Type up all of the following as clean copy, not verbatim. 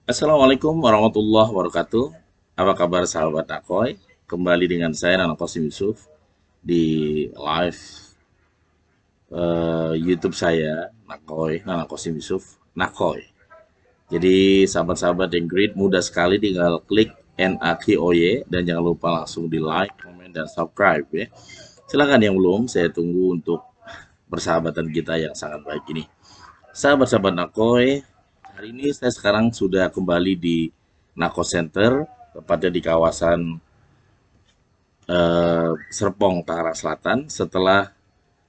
Assalamualaikum warahmatullahi wabarakatuh. Apa kabar sahabat Akoy? Kembali dengan saya Nana Qasim Yusuf di live YouTube saya Nakoy, Nana Qasim Yusuf, Nakoy. Jadi sahabat-sahabat yang great, mudah sekali tinggal klik NAKOY dan jangan lupa langsung di like, komen, dan subscribe ya. Silakan yang belum, saya tunggu untuk persahabatan kita yang sangat baik ini. Sahabat-sahabat Nakoy, hari ini saya sekarang sudah kembali di Nako Center, tepatnya di kawasan Serpong, Tangerang Selatan, setelah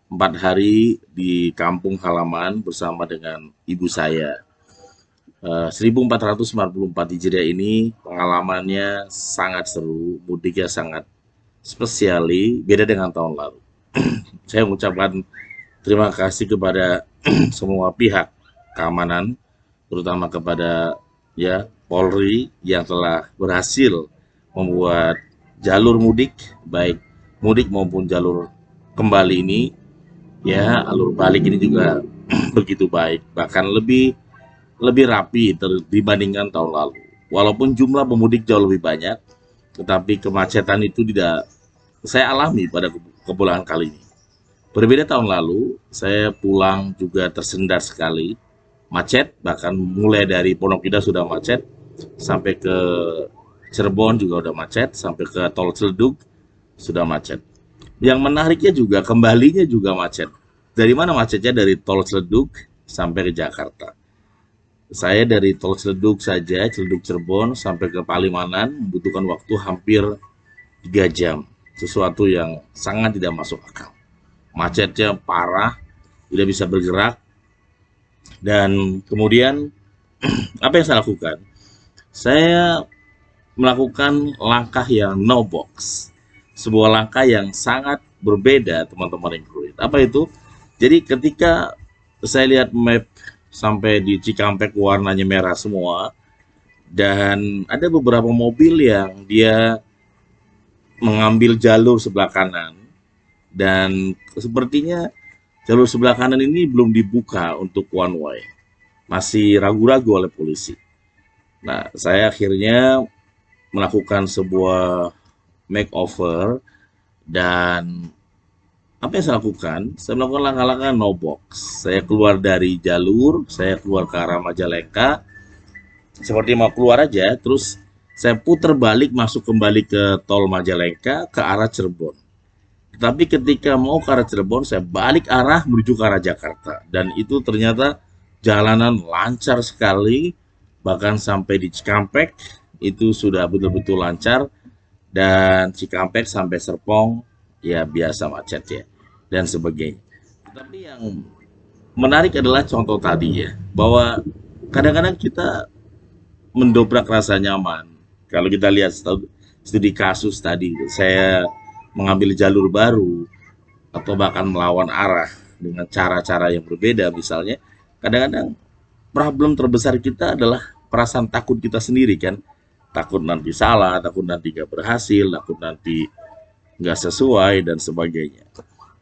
4 hari di kampung halaman bersama dengan ibu saya. 1444 Hijriah ini pengalamannya sangat seru, mudiknya sangat spesiali, beda dengan tahun lalu. Saya mengucapkan terima kasih kepada semua pihak keamanan, terutama kepada ya Polri yang telah berhasil membuat jalur mudik, baik mudik maupun jalur kembali ini, ya alur balik ini juga begitu baik, bahkan lebih lebih rapi dibandingkan tahun lalu. Walaupun jumlah pemudik jauh lebih banyak, tetapi kemacetan itu tidak saya alami pada kepulangan kali ini. Berbeda tahun lalu, saya pulang juga tersendat sekali, macet, bahkan mulai dari Pondok Indah sudah macet, sampai ke Cirebon juga udah macet, sampai ke Tol Ciledug sudah macet. Yang menariknya juga kembalinya juga macet. Dari mana macetnya? Dari Tol Ciledug sampai ke Jakarta. Saya dari Tol Ciledug saja, Ciledug Cirebon sampai ke Palimanan membutuhkan waktu hampir 3 jam. Sesuatu yang sangat tidak masuk akal. Macetnya parah, tidak bisa bergerak, dan kemudian apa yang saya lakukan? Saya melakukan langkah yang no box, sebuah langkah yang sangat berbeda teman-teman yang kruid. Apa itu? Jadi ketika saya lihat map sampai di Cikampek warnanya merah semua, dan ada beberapa mobil yang dia mengambil jalur sebelah kanan, dan sepertinya jalur sebelah kanan ini belum dibuka untuk one way, masih ragu-ragu oleh polisi. Nah, saya akhirnya melakukan sebuah makeover, dan apa yang saya lakukan? Saya melakukan langkah-langkah no box. Saya keluar dari jalur, saya keluar ke arah Majalengka, seperti mau keluar aja, terus saya putar balik masuk kembali ke tol Majalengka ke arah Cirebon. Tapi ketika mau ke arah Cirebon, saya balik arah menuju ke arah Jakarta. Dan itu ternyata jalanan lancar sekali, bahkan sampai di Cikampek, itu sudah betul-betul lancar. Dan Cikampek sampai Serpong, ya biasa macet ya, dan sebagainya. Tapi yang menarik adalah contoh tadi ya, bahwa kadang-kadang kita mendobrak rasa nyaman. Kalau kita lihat studi kasus tadi, saya mengambil jalur baru atau bahkan melawan arah dengan cara-cara yang berbeda misalnya, kadang-kadang problem terbesar kita adalah perasaan takut kita sendiri kan, takut nanti salah, takut nanti gak berhasil, takut nanti nggak sesuai dan sebagainya.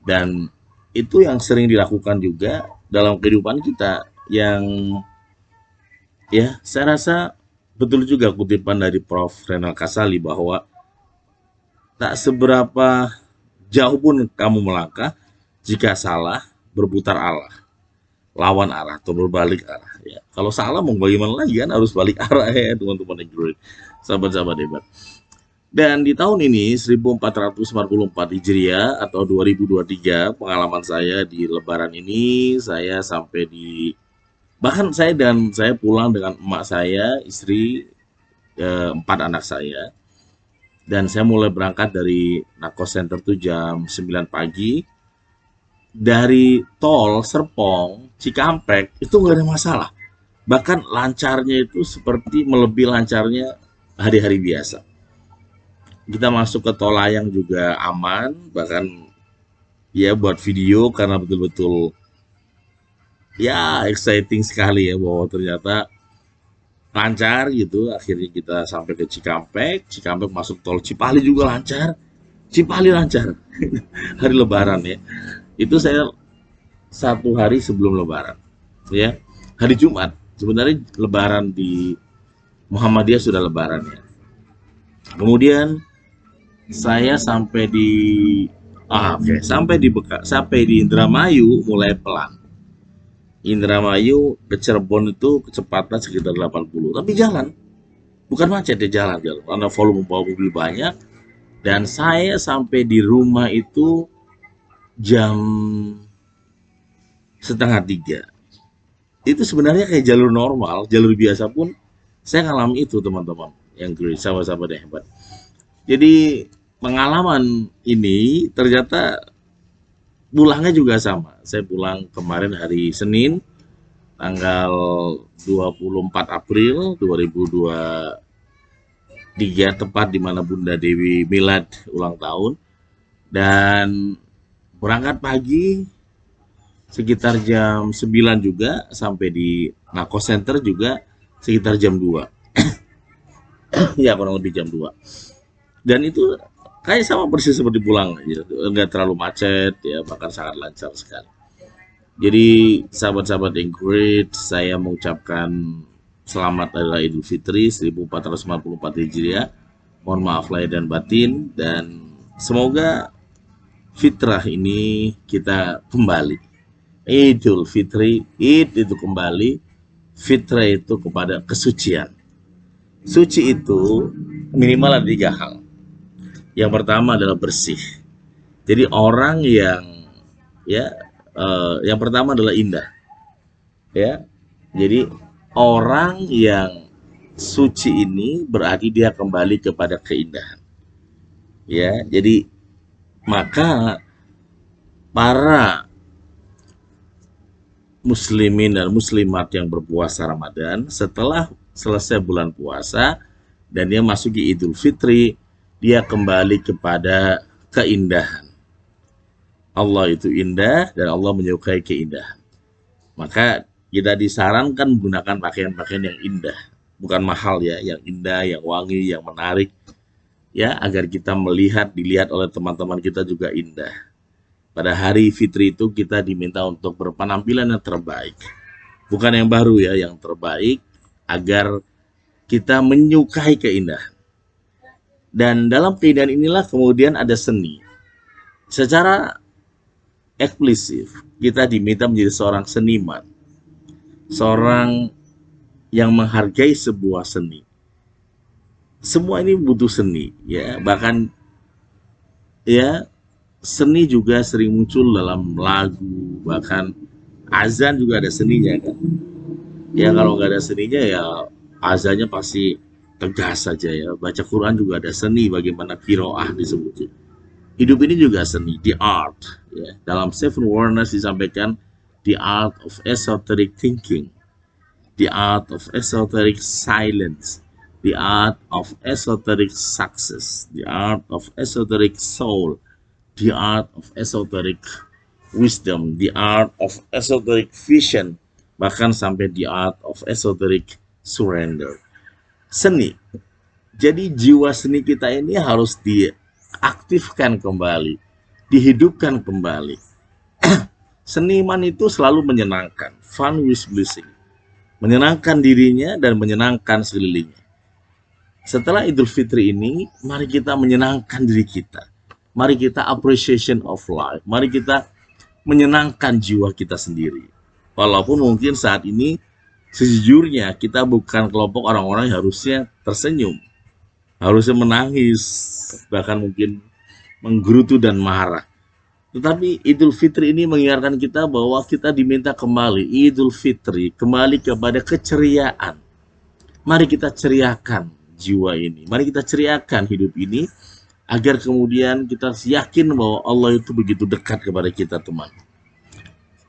Dan itu yang sering dilakukan juga dalam kehidupan kita, yang ya saya rasa betul juga kutipan dari Prof. Renal Kasali bahwa tak seberapa jauh pun kamu melangkah, jika salah berputar arah, lawan arah atau berbalik arah. Ya, kalau salah mau bagaimana lagi kan, harus balik arah ya teman-teman yang great, sahabat-sahabat hebat. Dan di tahun ini 1444 Hijriah atau 2023, pengalaman saya di Lebaran ini, saya sampai di, bahkan saya pulang dengan emak saya, istri, 4 anak saya, dan saya mulai berangkat dari Nako Center tuh jam 9 pagi. Dari tol Serpong Cikampek itu nggak ada masalah, bahkan lancarnya itu seperti melebihi lancarnya hari-hari biasa. Kita masuk ke tol layang juga aman, bahkan ya buat video karena betul-betul ya exciting sekali ya, bahwa ternyata lancar gitu. Akhirnya kita sampai ke Cikampek, Cikampek masuk tol Cipali juga lancar, Cipali lancar. Hari Lebaran ya, itu saya 1 hari sebelum Lebaran ya, hari Jumat. Sebenarnya Lebaran di Muhammadiyah sudah lebaran ya. Kemudian saya sampai di sampai di Indramayu mulai pelan. Indramayu ke Cirebon itu kecepatan sekitar 80, tapi jalan, bukan macet ya, jalan karena volume bawa mobil banyak. Dan saya sampai di rumah itu jam setengah tiga. Itu sebenarnya kayak jalur normal, jalur biasa pun saya ngalami itu teman-teman yang great, sahabat-sahabat yang hebat. Jadi pengalaman ini ternyata pulangnya juga sama. Saya pulang kemarin hari Senin tanggal 24 April 2023, tepat di mana Bunda Dewi Milad ulang tahun, dan berangkat pagi sekitar jam 9 juga, sampai di Nako Center juga sekitar jam 2. Ya kurang lebih jam 2. Dan itu kayak sama persis seperti pulang ya. Enggak terlalu macet ya, bahkan sangat lancar sekali. Jadi sahabat-sahabat yang great, saya mengucapkan selamat Hari Raya Idul Fitri 1444 Hijriah. Mohon maaf lahir dan batin, dan semoga fitrah ini kita kembali. Idul Fitri, Id itu kembali, fitrah itu kepada kesucian. Suci itu minimal ada 3 hal. Yang pertama adalah bersih. Jadi orang yang ya yang pertama adalah indah. Ya. Jadi orang yang suci ini berarti dia kembali kepada keindahan. Ya, jadi maka para muslimin dan muslimat yang berpuasa Ramadan, setelah selesai bulan puasa dan dia masuki Idul Fitri, dia kembali kepada keindahan. Allah itu indah dan Allah menyukai keindahan. Maka kita disarankan menggunakan pakaian-pakaian yang indah, bukan mahal ya, yang indah, yang wangi, yang menarik, ya, agar kita dilihat oleh teman-teman kita juga indah. Pada hari Fitri itu kita diminta untuk berpenampilan yang terbaik, bukan yang baru ya, yang terbaik, agar kita menyukai keindahan. Dan dalam keindahan inilah kemudian ada seni. Secara eksplisit kita diminta menjadi seorang seniman, seorang yang menghargai sebuah seni. Semua ini butuh seni ya, bahkan ya seni juga sering muncul dalam lagu, bahkan azan juga ada seninya kan. Ya kalau nggak ada seninya ya azannya pasti tegas saja ya. Baca Quran juga ada seni, bagaimana qiraah disebutnya. Hidup ini juga seni, the art. Ya. Dalam Seven Wonders disampaikan the art of esoteric thinking, the art of esoteric silence, the art of esoteric success, the art of esoteric soul, the art of esoteric wisdom, the art of esoteric vision, bahkan sampai the art of esoteric surrender. Seni. Jadi jiwa seni kita ini harus diaktifkan kembali, dihidupkan kembali. Seniman itu selalu menyenangkan, fun with blessing, menyenangkan dirinya dan menyenangkan sekelilingnya. Setelah Idul Fitri ini, mari kita menyenangkan diri kita. Mari kita appreciation of life. Mari kita menyenangkan jiwa kita sendiri. Walaupun mungkin saat ini sejujurnya kita bukan kelompok orang-orang yang harusnya tersenyum, harusnya menangis, bahkan mungkin menggerutu dan marah. Tetapi Idul Fitri ini mengingatkan kita bahwa kita diminta kembali Idul Fitri, kembali kepada keceriaan. Mari kita ceriakan jiwa ini, mari kita ceriakan hidup ini, agar kemudian kita yakin bahwa Allah itu begitu dekat kepada kita, teman.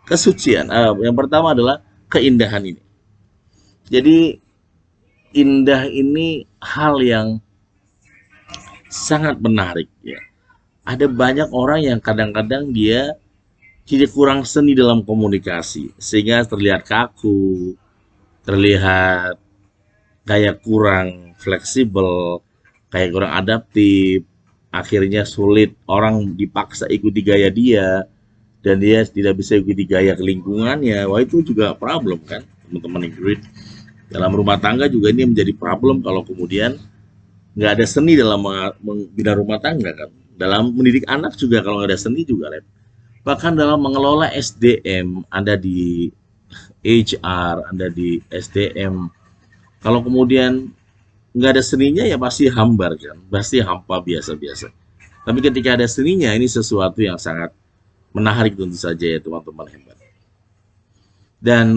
Kesucian, yang pertama adalah keindahan ini. Jadi indah ini hal yang sangat menarik ya. Ada banyak orang yang kadang-kadang dia tidak kurang seni dalam komunikasi, sehingga terlihat kaku, terlihat kayak kurang fleksibel, kayak kurang adaptif, akhirnya sulit, orang dipaksa ikuti gaya dia, dan dia tidak bisa ikuti gaya lingkungannya. Wah, itu juga problem kan, teman-teman yang great. Dalam rumah tangga juga ini menjadi problem kalau kemudian nggak ada seni dalam membina rumah tangga kan. Dalam mendidik anak juga kalau nggak ada seni juga Ren. Bahkan dalam mengelola SDM, Anda di HR, Anda di SDM, kalau kemudian nggak ada seninya ya pasti hambar kan, pasti hampa biasa-biasa. Tapi ketika ada seninya ini sesuatu yang sangat menarik tentu saja ya teman-teman hebat. Dan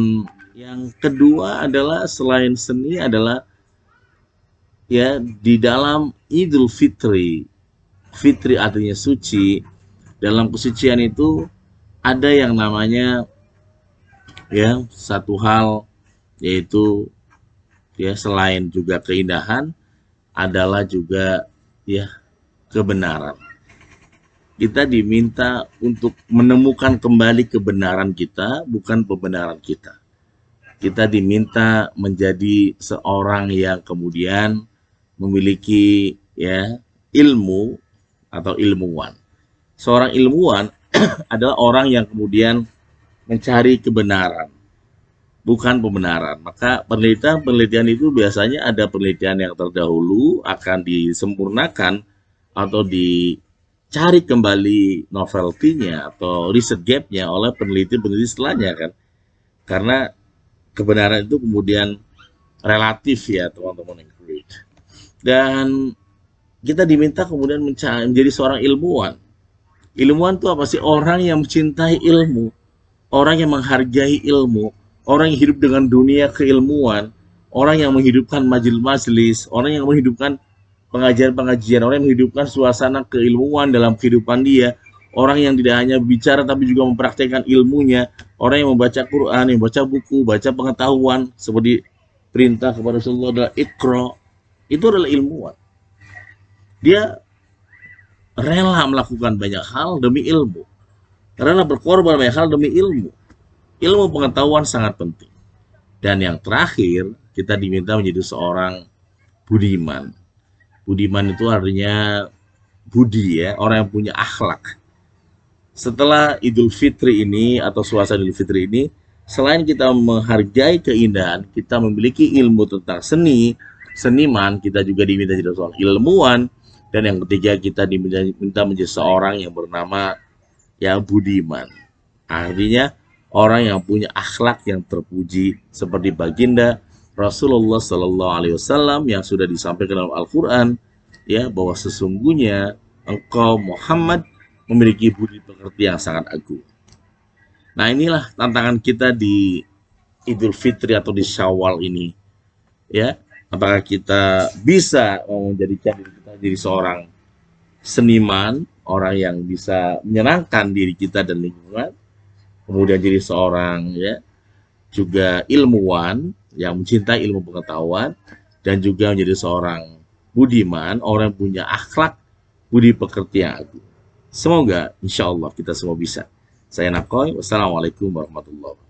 yang kedua adalah selain seni adalah ya di dalam Idul Fitri. Fitri artinya suci. Dalam kesucian itu ada yang namanya ya satu hal, yaitu ya selain juga keindahan adalah juga ya kebenaran. Kita diminta untuk menemukan kembali kebenaran kita, bukan pembenaran kita. Kita diminta menjadi seorang yang kemudian memiliki ya ilmu atau ilmuwan. Seorang ilmuwan adalah orang yang kemudian mencari kebenaran, bukan pembenaran. Maka penelitian itu biasanya ada penelitian yang terdahulu akan disempurnakan atau dicari kembali novelty-nya atau riset gap-nya oleh peneliti-peneliti setelahnya kan. Karena kebenaran itu kemudian relatif ya teman-teman yang great. Dan kita diminta kemudian menjadi seorang ilmuwan. Ilmuwan itu apa sih? Orang yang mencintai ilmu, orang yang menghargai ilmu, orang yang hidup dengan dunia keilmuan, orang yang menghidupkan majelis-majelis, orang yang menghidupkan pengajian-pengajian, orang yang menghidupkan suasana keilmuan dalam kehidupan dia, orang yang tidak hanya bicara tapi juga mempraktekkan ilmunya, orang yang membaca Quran, yang membaca buku, baca pengetahuan, seperti perintah kepada Rasulullah adalah Iqra, itu adalah ilmuwan. Dia rela melakukan banyak hal demi ilmu, rela berkorban banyak hal demi ilmu. Ilmu pengetahuan sangat penting. Dan yang terakhir, kita diminta menjadi seorang budiman. Budiman itu artinya budi ya, orang yang punya akhlak. Setelah Idul Fitri ini atau suasana Idul Fitri ini, selain kita menghargai keindahan, kita memiliki ilmu tentang seni, seniman, kita juga diminta jadi seorang ilmuwan. Dan yang ketiga, kita diminta menjadi seorang yang bernama ya budiman. Artinya orang yang punya akhlak yang terpuji seperti baginda Rasulullah Sallallahu Alaihi Wasallam yang sudah disampaikan dalam Al-Quran ya, bahwa sesungguhnya engkau Muhammad memiliki budi pekerti yang sangat agung. Nah inilah tantangan kita di Idul Fitri atau di Syawal ini ya. Apakah kita bisa menjadikan diri kita jadi seorang seniman, orang yang bisa menyenangkan diri kita dan lingkungan, kemudian jadi seorang ya juga ilmuwan yang mencintai ilmu pengetahuan, dan juga menjadi seorang budiman, orang yang punya akhlak budi pekerti yang agung. Semoga insya Allah kita semua bisa. Saya Nakoy, wassalamualaikum warahmatullahi wabarakatuh.